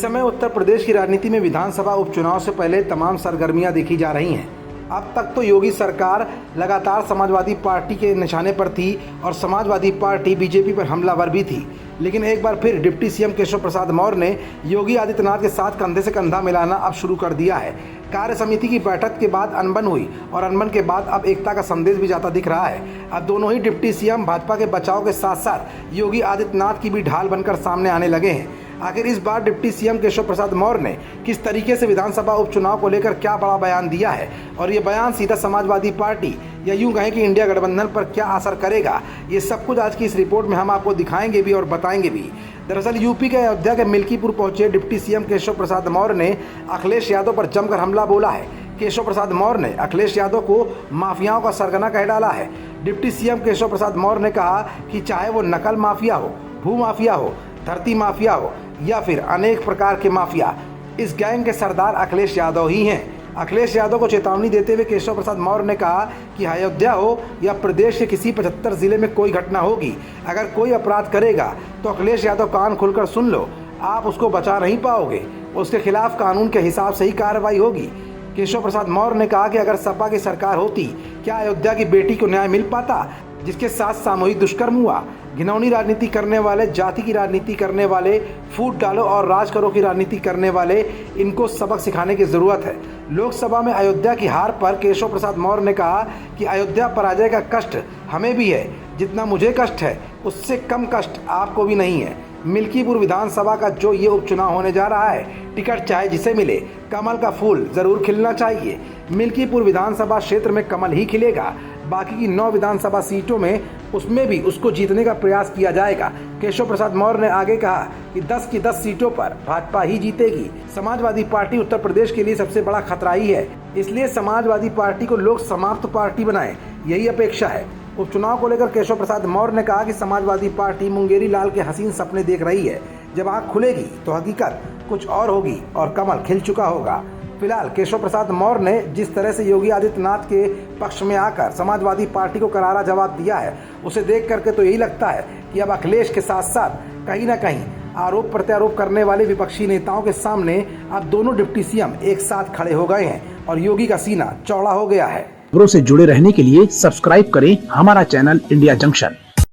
समय उत्तर प्रदेश की राजनीति में विधानसभा उपचुनाव से पहले तमाम सरगर्मियां देखी जा रही हैं। अब तक तो योगी सरकार लगातार समाजवादी पार्टी के निशाने पर थी और समाजवादी पार्टी बीजेपी पर हमलावर भी थी, लेकिन एक बार फिर डिप्टी सीएम केशव प्रसाद मौर्य ने योगी आदित्यनाथ के साथ कंधे से कंधा मिलाना अब शुरू कर दिया है। कार्य समिति की बैठक के बाद अनबन हुई और अनबन के बाद अब एकता का संदेश भी जाता दिख रहा है। अब दोनों ही डिप्टी सीएम भाजपा के बचाव के साथ साथ योगी आदित्यनाथ की भी ढाल बनकर सामने आने लगे हैं। आखिर इस बार डिप्टी सीएम केशव प्रसाद मौर्य ने किस तरीके से विधानसभा उपचुनाव को लेकर क्या बड़ा बयान दिया है और ये बयान सीधा समाजवादी पार्टी या यूं कहें कि इंडिया गठबंधन पर क्या असर करेगा, ये सब कुछ आज की इस रिपोर्ट में हम आपको दिखाएंगे भी और बताएंगे भी। दरअसल यूपी के अयोध्या के मिल्कीपुर पहुंचे डिप्टी सीएम केशव प्रसाद मौर्य ने अखिलेश यादव पर जमकर हमला बोला है। केशव प्रसाद मौर्य ने अखिलेश यादव को माफियाओं का सरगना कह डाला है। डिप्टी सीएम केशव प्रसाद मौर्य ने कहा कि चाहे वो नकल माफिया हो, भू माफिया हो, धरती माफिया हो या फिर अनेक प्रकार के माफिया, इस गैंग के सरदार अखिलेश यादव ही हैं। अखिलेश यादव को चेतावनी देते हुए केशव प्रसाद मौर्य ने कहा कि अयोध्या हो या प्रदेश के किसी 75 जिले में कोई घटना होगी, अगर कोई अपराध करेगा तो अखिलेश यादव कान खुलकर सुन लो, आप उसको बचा नहीं पाओगे, उसके खिलाफ कानून के हिसाब से ही कार्रवाई होगी। केशव प्रसाद मौर्य ने कहा कि अगर सपा की सरकार होती, क्या अयोध्या की बेटी को न्याय मिल पाता जिसके साथ सामूहिक दुष्कर्म हुआ? घिनौनी राजनीति करने वाले, जाति की राजनीति करने वाले, फूट डालो और राज करो की राजनीति करने वाले, इनको सबक सिखाने की जरूरत है। लोकसभा में अयोध्या की हार पर केशव प्रसाद मौर्य ने कहा कि अयोध्या पराजय का कष्ट हमें भी है, जितना मुझे कष्ट है उससे कम कष्ट आपको भी नहीं है। मिल्कीपुर विधानसभा का जो ये उपचुनाव होने जा रहा है, टिकट चाहे जिसे मिले, कमल का फूल जरूर खिलना चाहिए। मिल्कीपुर विधानसभा क्षेत्र में कमल ही खिलेगा, बाकी की 9 विधानसभा सीटों में उसमें भी उसको जीतने का प्रयास किया जाएगा। केशव प्रसाद मौर्य ने आगे कहा कि 10 की 10 सीटों पर भाजपा ही जीतेगी। समाजवादी पार्टी उत्तर प्रदेश के लिए सबसे बड़ा खतरा ही है, इसलिए समाजवादी पार्टी को लोग समाप्त पार्टी बनाएं, यही अपेक्षा है। उपचुनाव को लेकर केशव प्रसाद मौर्य ने कहा कि समाजवादी पार्टी मुंगेरी लाल के हसीन सपने देख रही है, जब आँख खुलेगी तो हकीकत कुछ और होगी और कमल खिल चुका होगा। फिलहाल केशव प्रसाद मौर्य ने जिस तरह से योगी आदित्यनाथ के पक्ष में आकर समाजवादी पार्टी को करारा जवाब दिया है, उसे देख करके तो यही लगता है कि अब अखिलेश के साथ साथ कहीं ना कहीं आरोप प्रत्यारोप करने वाले विपक्षी नेताओं के सामने अब दोनों डिप्टी सीएम एक साथ खड़े हो गए हैं और योगी का सीना चौड़ा हो गया है। खबरों से जुड़े रहने के लिए सब्सक्राइब करें हमारा चैनल इंडिया जंक्शन।